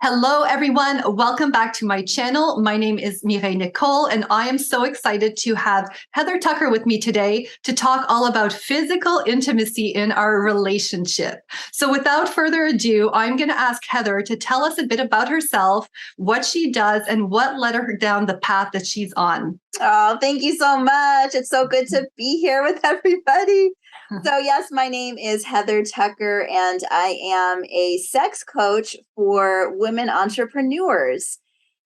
Hello, everyone. Welcome back to my channel. My name is Mireille Nicole, and I am so excited to have Heather Tucker with me today to talk all about physical intimacy in our relationship. So without further ado, I'm going to ask Heather to tell us a bit about herself, what she does, and what led her down the path that she's on. Oh, thank you so much. It's so good to be here with everybody. So, yes, my name is Heather Tucker, and I am a sex coach for women entrepreneurs.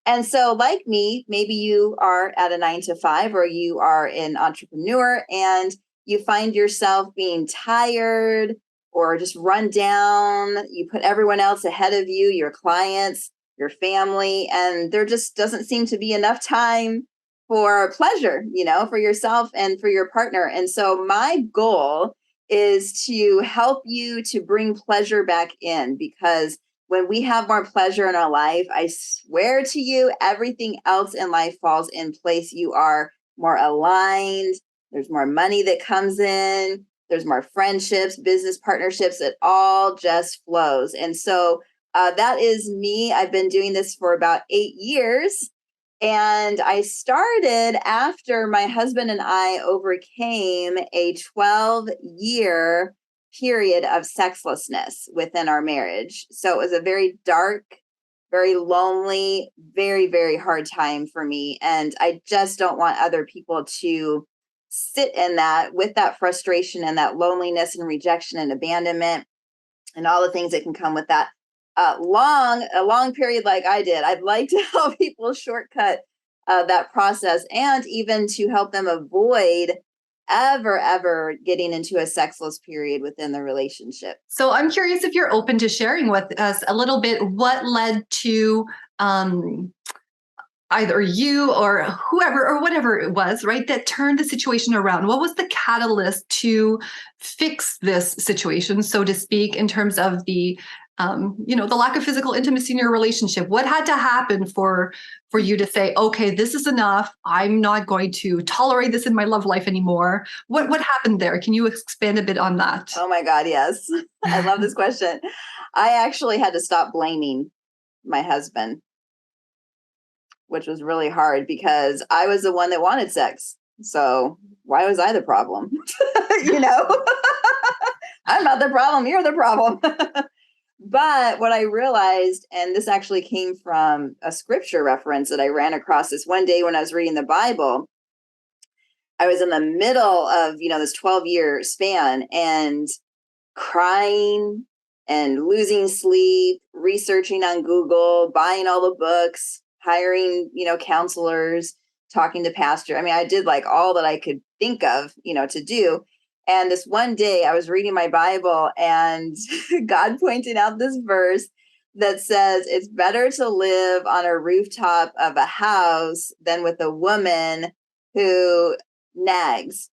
And so, like me, maybe you are at a 9 to 5 or you are an entrepreneur and you find yourself being tired or just run down. You put everyone else ahead of you, your clients, your family, and there just doesn't seem to be enough time for pleasure, for yourself and for your partner. And so my goal is to help you to bring pleasure back in, because when we have more pleasure in our life, I swear to you, everything else in life falls in place. You are more aligned. There's more money that comes in. There's more friendships, business partnerships. It all just flows. And so that is me. I've been doing this for about 8 years. And I started after my husband and I overcame a 12-year period of sexlessness within our marriage. So it was a very dark, very lonely, very, very hard time for me. And I just don't want other people to sit in that with that frustration and that loneliness and rejection and abandonment and all the things that can come with that. A long period like I did. I'd like to help people shortcut that process, and even to help them avoid ever getting into a sexless period within the relationship. So I'm curious if you're open to sharing with us a little bit what led to either you or whoever or whatever it was, right, that turned the situation around. What was the catalyst to fix this situation, so to speak, in terms of the the lack of physical intimacy in your relationship? What had to happen for you to say, okay, this is enough. I'm not going to tolerate this in my love life anymore. What happened there? Can you expand a bit on that? Oh my God, yes. I love this question. I actually had to stop blaming my husband, which was really hard because I was the one that wanted sex. So why was I the problem? I'm not the problem. You're the problem. But what I realized, and this actually came from a scripture reference that I ran across this one day when I was reading the Bible. I was in the middle of, this 12-year span and crying and losing sleep, researching on Google, buying all the books, hiring, counselors, talking to pastor. I mean, I did like all that I could think of, to do. And this one day I was reading my Bible and God pointed out this verse that says, it's better to live on a rooftop of a house than with a woman who nags.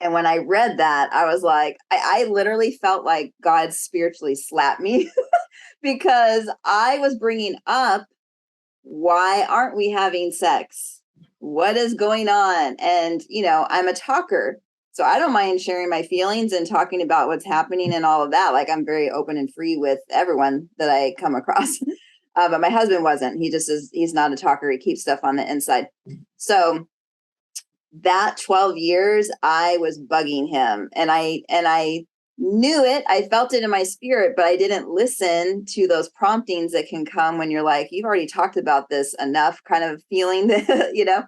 And when I read that, I was like, I literally felt like God spiritually slapped me because I was bringing up, why aren't we having sex? What is going on? And, I'm a talker. So I don't mind sharing my feelings and talking about what's happening and all of that. Like, I'm very open and free with everyone that I come across. But my husband wasn't. He's not a talker. He keeps stuff on the inside. So that 12 years, I was bugging him, and I knew it. I felt it in my spirit, but I didn't listen to those promptings that can come when you're like, you've already talked about this enough, kind of feeling that,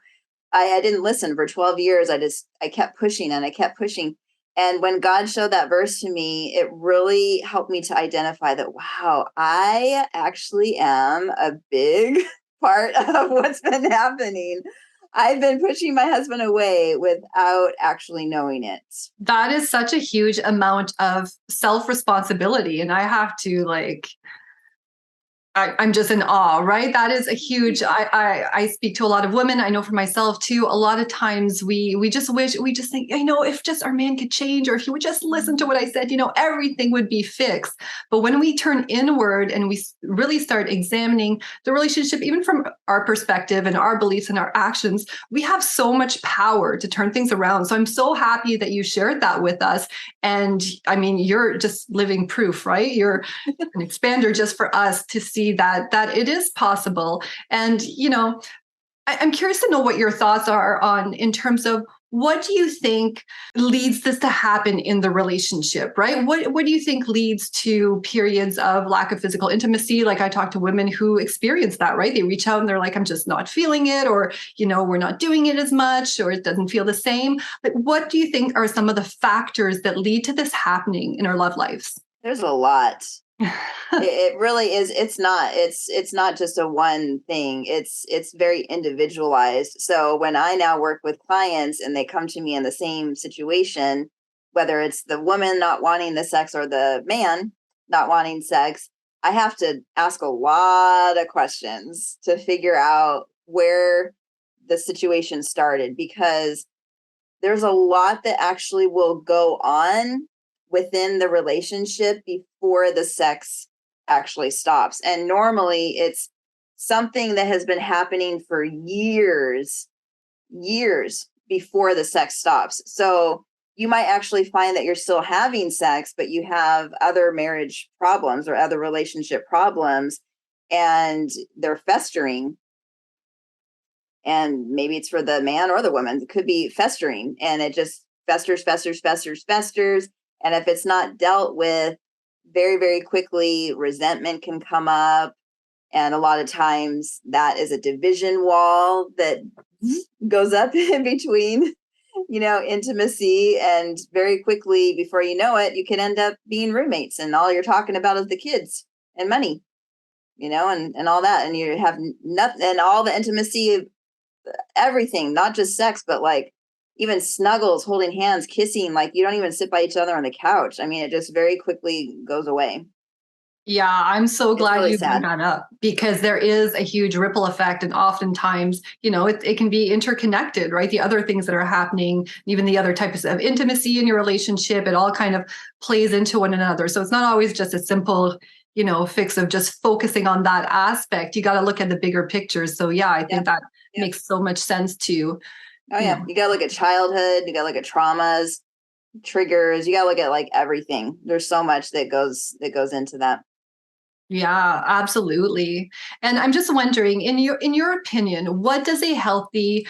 I didn't listen for 12 years. I kept pushing and I kept pushing. And when God showed that verse to me, it really helped me to identify that, wow, I actually am a big part of what's been happening. I've been pushing my husband away without actually knowing it. That is such a huge amount of self-responsibility. And I have to I'm just in awe, right? That is a huge, I speak to a lot of women. I know for myself too, a lot of times we just think, if just our man could change, or if he would just listen to what I said, everything would be fixed. But when we turn inward and we really start examining the relationship, even from our perspective and our beliefs and our actions, we have so much power to turn things around. So I'm so happy that you shared that with us. And I mean, you're just living proof, right? You're an expander just for us to see see that it is possible. And, I'm curious to know what your thoughts are on in terms of what do you think leads this to happen in the relationship, right? What do you think leads to periods of lack of physical intimacy? Like I talk to women who experience that, right? They reach out and they're like, I'm just not feeling it, or, we're not doing it as much, or it doesn't feel the same. Like, what do you think are some of the factors that lead to this happening in our love lives? There's a lot. It really is. It's not just a one thing. It's very individualized. So when I now work with clients and they come to me in the same situation, whether it's the woman not wanting the sex or the man not wanting sex, I have to ask a lot of questions to figure out where the situation started, because there's a lot that actually will go on within the relationship before the sex actually stops. And normally it's something that has been happening for years before the sex stops. So you might actually find that you're still having sex, but you have other marriage problems or other relationship problems, and they're festering. And maybe it's for the man or the woman. It could be festering, and it just festers. And if it's not dealt with very, very quickly, resentment can come up. And a lot of times that is a division wall that goes up in between, intimacy. And very quickly, before you know it, you can end up being roommates, and all you're talking about is the kids and money, and all that. And you have nothing, and all the intimacy, everything, not just sex, but like even snuggles, holding hands, kissing, like you don't even sit by each other on the couch. I mean, it just very quickly goes away. Yeah, I'm so glad really you brought that up, because there is a huge ripple effect. And oftentimes, it can be interconnected, right? The other things that are happening, even the other types of intimacy in your relationship, it all kind of plays into one another. So it's not always just a simple, fix of just focusing on that aspect. You got to look at the bigger picture. So yeah, I think that makes so much sense too. Oh yeah. You got to look at childhood. You got to look at traumas, triggers. You got to look at like everything. There's so much that goes into that. Yeah, absolutely. And I'm just wondering, in your opinion, what does a healthy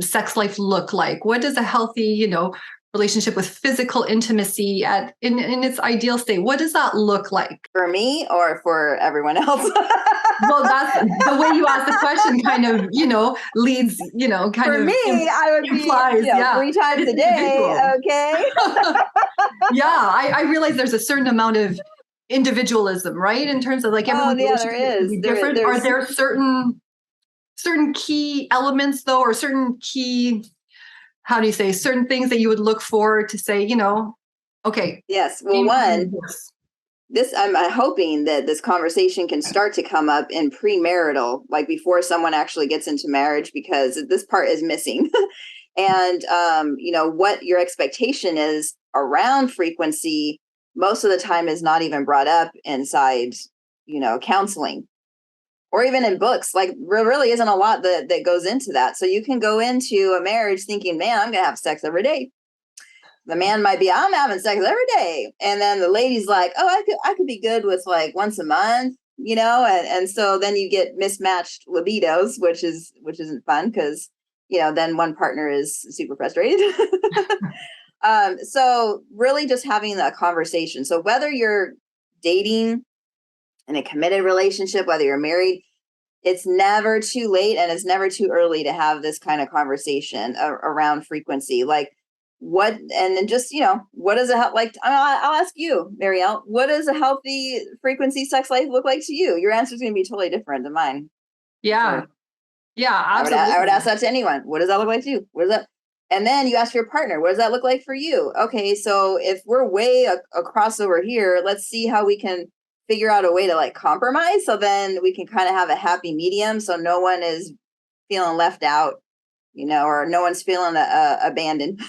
sex life look like? What does a healthy, relationship with physical intimacy in its ideal state? What does that look like? For me or for everyone else? Well, that's the way you ask the question kind of, leads, kind for of me, I would implies, be, 3 times a day. Okay. Yeah, I realize there's a certain amount of individualism, right? In terms of like everyone's there is. be different. Are there certain key elements though, or certain key, how do you say, certain things that you would look for to say, okay. Yes. Well, one, I'm hoping that this conversation can start to come up in premarital, like before someone actually gets into marriage, because this part is missing. And, what your expectation is around frequency most of the time is not even brought up inside, counseling or even in books. Like there really isn't a lot that goes into that. So you can go into a marriage thinking, man, I'm going to have sex every day. The man might be, I'm having sex every day. And then the lady's like, oh, I could be good with like once a month, and so then you get mismatched libidos, which isn't fun, because, then one partner is super frustrated. So really just having that conversation. So whether you're dating in a committed relationship, whether you're married, it's never too late and it's never too early to have this kind of conversation around frequency. Like what, and then just, what does I'll ask you, Marielle, what does a healthy frequency sex life look like to you? Your answer is going to be totally different than mine. Yeah. So yeah, absolutely. I would ask that to anyone. What does that look like to you? What does that? And then you ask your partner, what does that look like for you? Okay, so if we're way across over here, let's see how we can figure out a way to like compromise. So then we can kind of have a happy medium. So no one is feeling left out, or no one's feeling abandoned,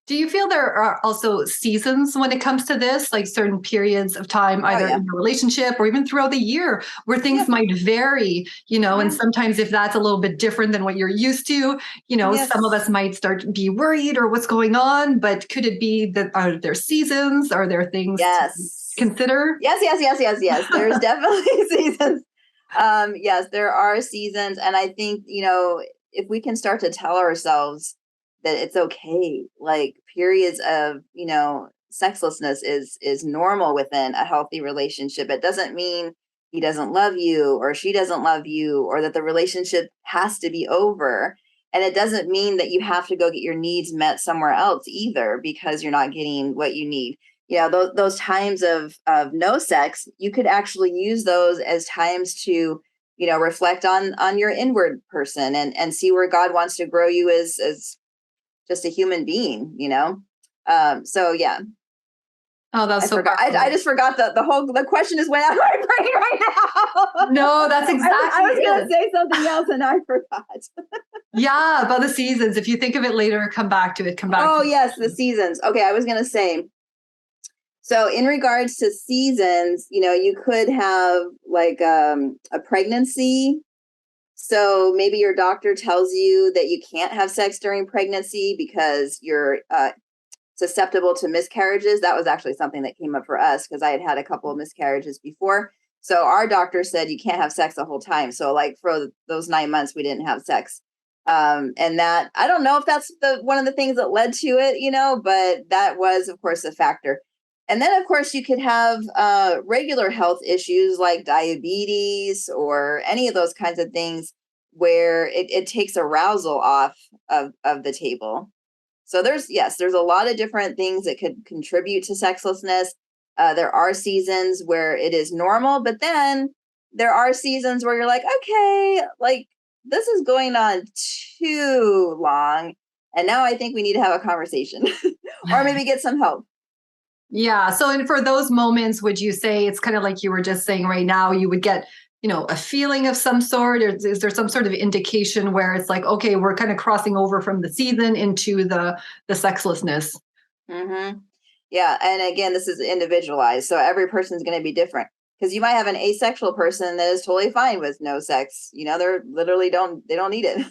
Do you feel there are also seasons when it comes to this, like certain periods of time, Oh either yeah. in your relationship or even throughout the year, where things Yeah. might vary, and Yeah. sometimes if that's a little bit different than what you're used to, some of Yes. us might start to be worried or what's going on, but could it be that are there seasons? Are there things to Yes. consider? Yes. There's definitely seasons. Yes, there are seasons. And I think, if we can start to tell ourselves that it's okay, like periods of, sexlessness is normal within a healthy relationship. It doesn't mean he doesn't love you or she doesn't love you or that the relationship has to be over. And it doesn't mean that you have to go get your needs met somewhere else either because you're not getting what you need. Those times of no sex, you could actually use those as times to reflect on your inward person and see where God wants to grow you as just a human being. So yeah. Oh, I that's so forgot. I powerful. just forgot the question is went out of my brain right now. No, that's I exactly was gonna it. say something else and I forgot. Yeah, about the seasons. If you think of it later, come back to it. Come back Oh to yes, the it. seasons. Okay, I was gonna say, so in regards to seasons, you could have like a pregnancy. So maybe your doctor tells you that you can't have sex during pregnancy because you're susceptible to miscarriages. That was actually something that came up for us because I had a couple of miscarriages before. So our doctor said you can't have sex the whole time. So like for those 9 months, we didn't have sex. And that, I don't know if that's one of the things that led to it, but that was of course a factor. And then of course you could have regular health issues like diabetes or any of those kinds of things where it takes arousal off of the table. So there's a lot of different things that could contribute to sexlessness. There are seasons where it is normal, but then there are seasons where you're like, okay, like this is going on too long. And now I think we need to have a conversation or maybe get some help. Yeah. So, and for those moments, would you say it's kind of like you were just saying right now, you would get, a feeling of some sort, or is there some sort of indication where it's like, okay, we're kind of crossing over from the season into the sexlessness? Mm-hmm. Yeah. And again, this is individualized. So every person's going to be different because you might have an asexual person that is totally fine with no sex. They're literally they don't need it.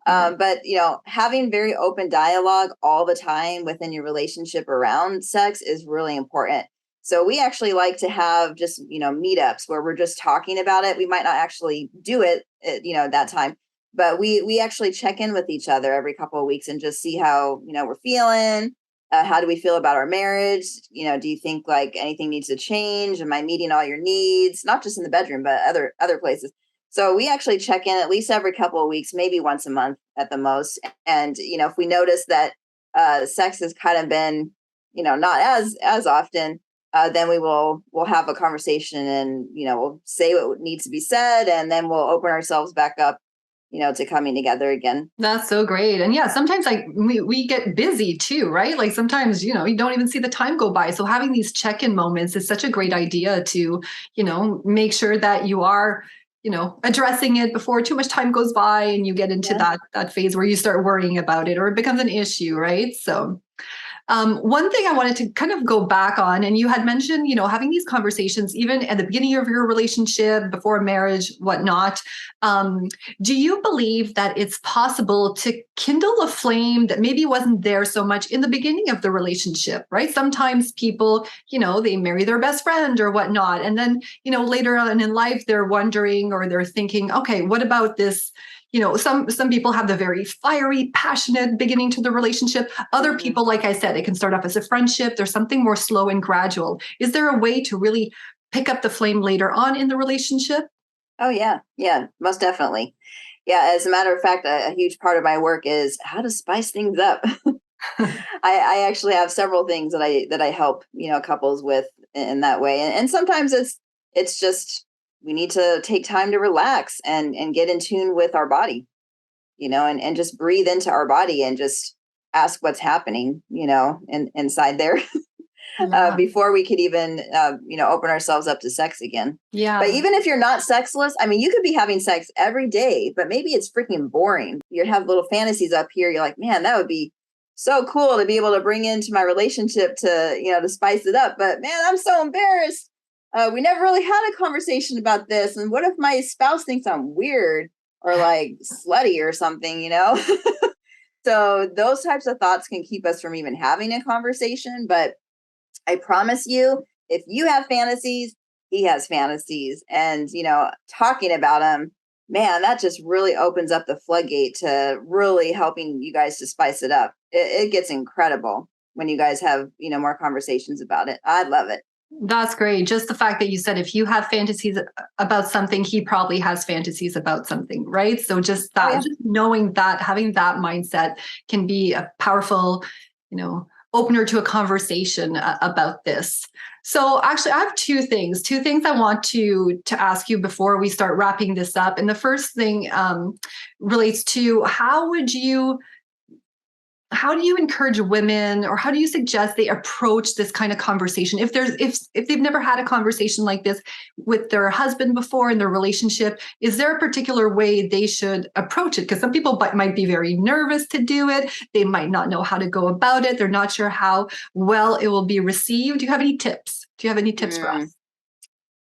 Right. But having very open dialogue all the time within your relationship around sex is really important. So we actually like to have just meetups where we're just talking about it. We might not actually do it at that time, but we actually check in with each other every couple of weeks and just see how we're feeling. How do we feel about our marriage? Do you think like anything needs to change? Am I meeting all your needs? Not just in the bedroom, but other places. So we actually check in at least every couple of weeks, maybe once a month at the most. And if we notice that sex has kind of been, not as often, then we'll have a conversation and we'll say what needs to be said, and then we'll open ourselves back up, to coming together again. That's so great. And yeah, sometimes like we get busy too, right? Like sometimes, you don't even see the time go by. So having these check-in moments is such a great idea to, make sure that you are, addressing it before too much time goes by and you get into Yeah. that phase where you start worrying about it or it becomes an issue, right? So one thing I wanted to kind of go back on, and you had mentioned, having these conversations even at the beginning of your relationship, before marriage, whatnot. Um, do you believe that it's possible to kindle a flame that maybe wasn't there so much in the beginning of the relationship, right? Sometimes people, they marry their best friend or whatnot. And then, later on in life, they're wondering or they're thinking, okay, what about this? Some people have the very fiery, passionate beginning to the relationship. Other Mm-hmm. people, like I said, it can start off as a friendship. There's something more slow and gradual. Is there a way to really pick up the flame later on in the relationship? Oh yeah, most definitely. Yeah, as a matter of fact, a huge part of my work is how to spice things up. I actually have several things that I help couples with in that way, and sometimes it's just we need to take time to relax and get in tune with our body, and just breathe into our body and just ask what's happening, inside there. Yeah. Before we could even open ourselves up to sex again. But Yeah. even if you're not sexless, I mean, you could be having sex every day, but maybe it's freaking boring. You have little fantasies up here. You're like, man, that would be so cool to be able to bring into my relationship to, to spice it up. But man, I'm so embarrassed. We never really had a conversation about this. And what if my spouse thinks I'm weird or like slutty or something, So those types of thoughts can keep us from even having a conversation. But I promise you, if you have fantasies, he has fantasies. And, talking about them, man, that just really opens up the floodgate to really helping you guys to spice it up. It gets incredible when you guys have, more conversations about it. I love it. That's great. Just the fact that you said if you have fantasies about something, he probably has fantasies about something, right? So just that, just knowing that, having that mindset can be a powerful, opener to a conversation about this. So actually, I have two things I want to ask you before we start wrapping this up. And the first thing relates to how do you encourage women, or how do you suggest they approach this kind of conversation if they've never had a conversation like this with their husband before in their relationship? Is there a particular way they should approach it? Because some people might be very nervous to do it. They might not know how to go about it. They're not sure how well it will be received. Do you have any tips? For us?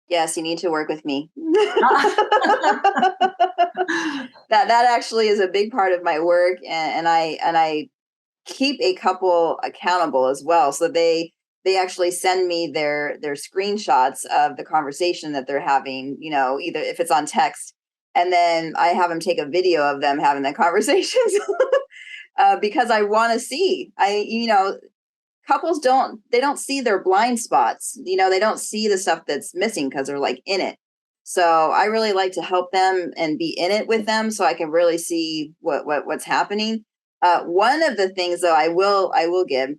Yes, you need to work with me. that actually is a big part of my work, and I keep a couple accountable as well. So they actually send me their screenshots of the conversation that they're having, either if it's on text, and then I have them take a video of them having the conversations because I want to see. Couples don't see their blind spots. They don't see the stuff that's missing because they're like in it. So I really like to help them and be in it with them so I can really see what's happening. One of the things, though, I will give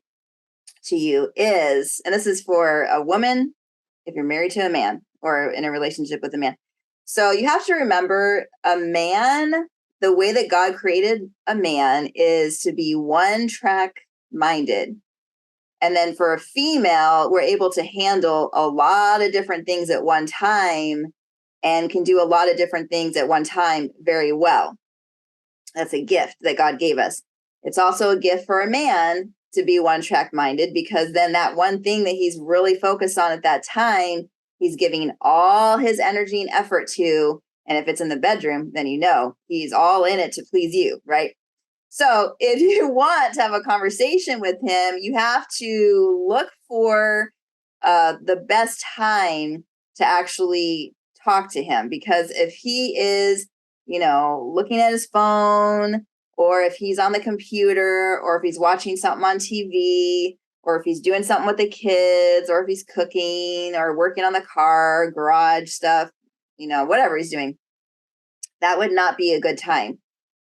to you is, and this is for a woman, if you're married to a man or in a relationship with a man. So you have to remember, a man, the way that God created a man is to be one track minded. And then for a female, we're able to handle a lot of different things at one time and can do a lot of different things at one time very well. That's a gift that God gave us. It's also a gift for a man to be one track minded, because then that one thing that he's really focused on at that time, he's giving all his energy and effort to. And if it's in the bedroom, then he's all in it to please you, right? So if you want to have a conversation with him, you have to look for the best time to actually talk to him. Because if he is, looking at his phone, or if he's on the computer, or if he's watching something on TV, or if he's doing something with the kids, or if he's cooking or working on the car, garage stuff, whatever he's doing, that would not be a good time.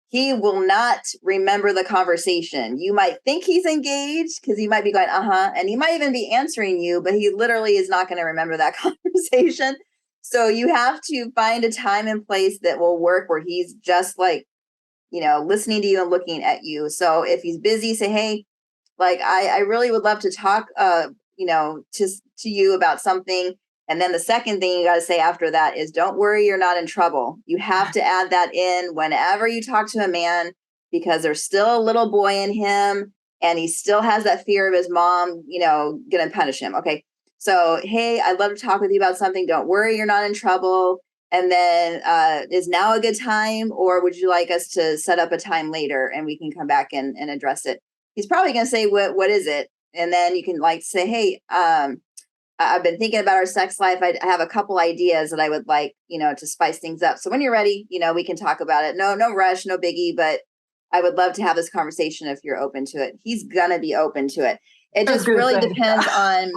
He will not remember the conversation. You might think he's engaged because he might be going, and he might even be answering you, but he literally is not going to remember that conversation. So you have to find a time and place that will work where he's just like, listening to you and looking at you. So if he's busy, say, hey, like, I really would love to talk, to you about something. And then the second thing you got to say after that is, don't worry, you're not in trouble. You have to add that in whenever you talk to a man, because there's still a little boy in him and he still has that fear of his mom, going to punish him. Okay. So, hey, I'd love to talk with you about something. Don't worry, you're not in trouble. And then is now a good time, or would you like us to set up a time later and we can come back and address it? He's probably going to say, what is it? And then you can say, hey, I've been thinking about our sex life. I have a couple ideas that I would like, to spice things up. So when you're ready, we can talk about it. No rush, no biggie, but I would love to have this conversation if you're open to it. He's going to be open to it. It just really depends on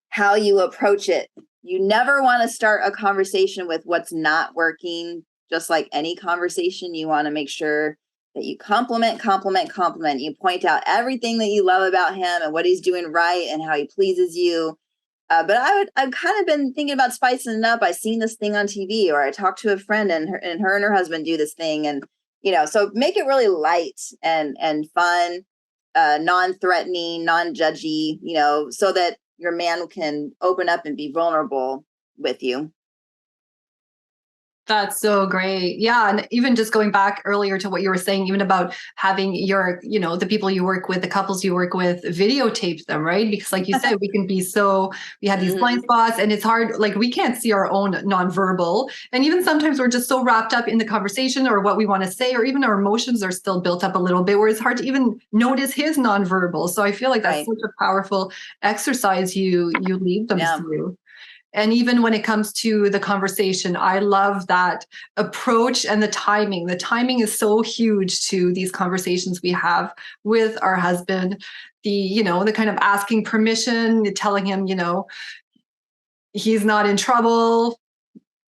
how you approach it. You never want to start a conversation with what's not working. Just like any conversation, you want to make sure that you compliment. You point out everything that you love about him and what he's doing right and how he pleases you. But I've kind of been thinking about spicing it up. I've seen this thing on TV, or I talked to a friend and her and her husband do this thing. And, so make it really light and fun, non-threatening, non-judgy, so that your man can open up and be vulnerable with you. That's so great. Yeah. And even just going back earlier to what you were saying, even about having your, the people you work with, the couples you work with, videotape them, right? Because like you said, we have these blind spots and it's hard, like we can't see our own nonverbal. And even sometimes we're just so wrapped up in the conversation or what we want to say, or even our emotions are still built up a little bit where it's hard to even notice his nonverbal. So I feel like that's such a powerful exercise you lead them through. And even when it comes to the conversation, I love that approach and the timing. The timing is so huge to these conversations we have with our husband. The kind of asking permission, telling him, he's not in trouble.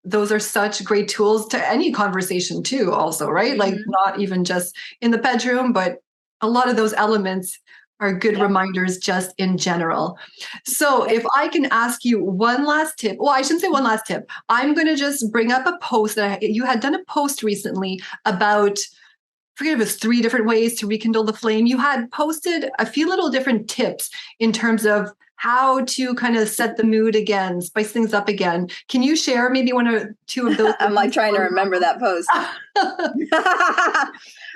Those are such great tools to any conversation too, also, right? Like not even just in the bedroom, but a lot of those elements are good reminders just in general. So if I can ask you one last tip, well, I shouldn't say one last tip. I'm going to just bring up a post that you had done a post recently about, I forget if it was 3 different ways to rekindle the flame. You had posted a few little different tips in terms of how to kind of set the mood again, spice things up again. Can you share maybe 1 or 2 of those? I'm like trying to remember that post.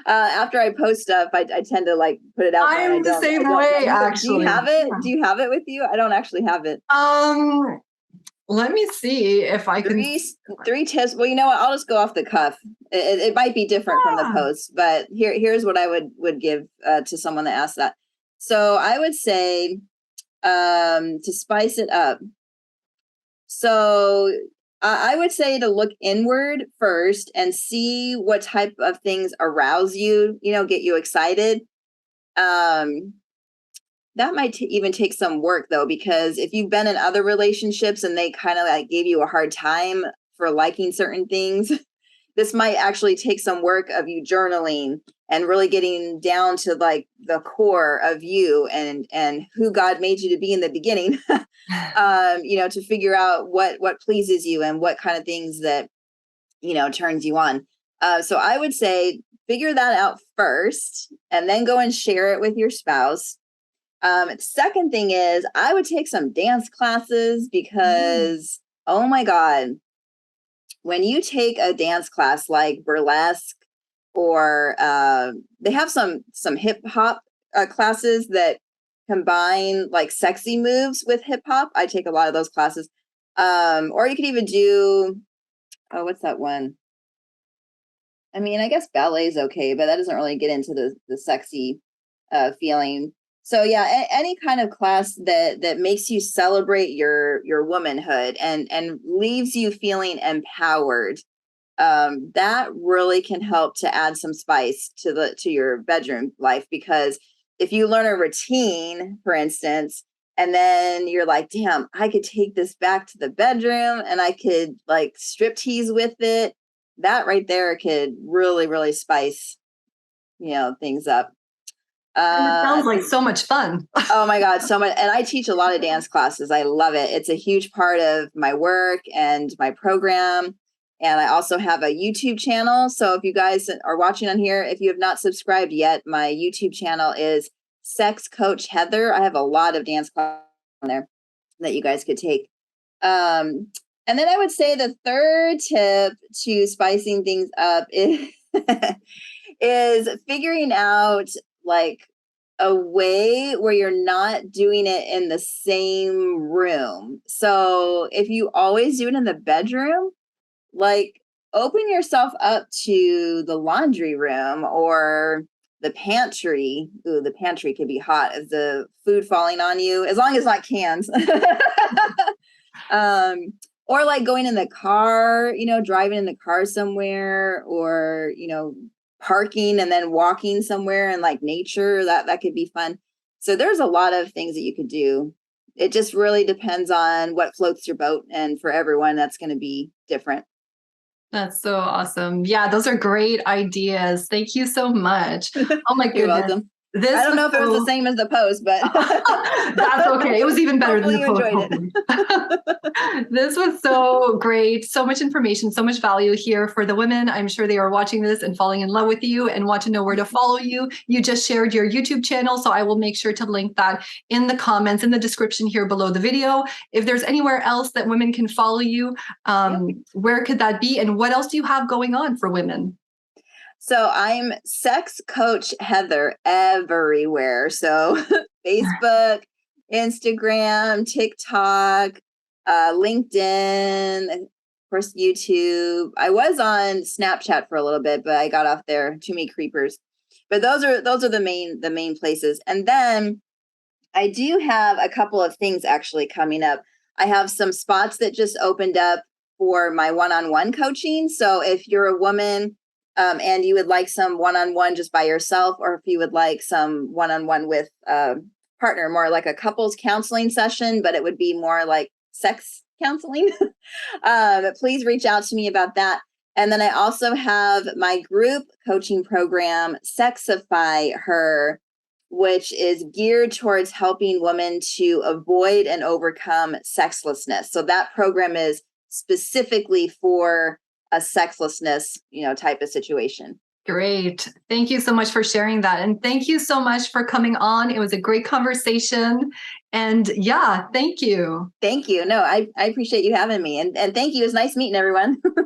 After I post stuff, I tend to like put it out. I'm the same way, actually. Do you have it? Do you have it with you? I don't actually have it. Let me see if I can. 3 tips. Well, you know what? I'll just go off the cuff. It might be different from the post, but here's what I would give to someone that asked that. So I would say to spice it up. So I would say to look inward first and see what type of things arouse you, get you excited. That might even take some work though, because if you've been in other relationships and they kind of like gave you a hard time for liking certain things, this might actually take some work of you journaling and really getting down to like the core of you and who God made you to be in the beginning, to figure out what pleases you and what kind of things that, turns you on. So I would say figure that out first and then go and share it with your spouse. Second thing is I would take some dance classes because, oh my God, when you take a dance class like burlesque or they have some hip hop classes that combine like sexy moves with hip hop. I take a lot of those classes. Or you could even do, what's that one? I mean, I guess ballet is okay, but that doesn't really get into the sexy feeling. So yeah, any kind of class that makes you celebrate your womanhood and leaves you feeling empowered, that really can help to add some spice to your bedroom life. Because if you learn a routine, for instance, and then you're like, damn, I could take this back to the bedroom and I could like strip tease with it. That right there could really, really spice, things up. It sounds like so much fun. Oh my God, so much. And I teach a lot of dance classes. I love it. It's a huge part of my work and my program. And I also have a YouTube channel. So if you guys are watching on here, if you have not subscribed yet, my YouTube channel is Sex Coach Heather. I have a lot of dance classes on there that you guys could take. And then I would say the third tip to spicing things up is figuring out like a way where you're not doing it in the same room. So if you always do it in the bedroom, like open yourself up to the laundry room or the pantry. Ooh, the pantry could be hot as the food falling on you, as long as it's not cans. Or like going in the car, driving in the car somewhere, or, parking and then walking somewhere in like nature, that could be fun. So there's a lot of things that you could do. It just really depends on what floats your boat. And for everyone, that's going to be different. That's so awesome. Yeah, those are great ideas. Thank you so much. Oh my goodness. You're welcome. This I don't was know if it was the so same as the post, but that's okay. It was even better than hopefully the you post. enjoyed Hopefully. This was so great. So much information, so much value here for the women. I'm sure they are watching this and falling in love with you and want to know where to follow you. You just shared your YouTube channel, so I will make sure to link that in the comments, in the description here below the video. If there's anywhere else that women can follow you, where could that be? And what else do you have going on for women? So I'm Sex Coach Heather everywhere. So Facebook, Instagram, TikTok, LinkedIn, of course, YouTube. I was on Snapchat for a little bit, but I got off there. Too many creepers. But those are the main places. And then I do have a couple of things actually coming up. I have some spots that just opened up for my one-on-one coaching. So if you're a woman and you would like some one-on-one just by yourself, or if you would like some one-on-one with a partner, more like a couples counseling session, but it would be more like sex counseling, please reach out to me about that. And then I also have my group coaching program, Sexify Her, which is geared towards helping women to avoid and overcome sexlessness. So that program is specifically for a sexlessness, type of situation. Great. Thank you so much for sharing that. And thank you so much for coming on. It was a great conversation. And yeah, thank you. Thank you. No, I appreciate you having me. And thank you. It was nice meeting everyone.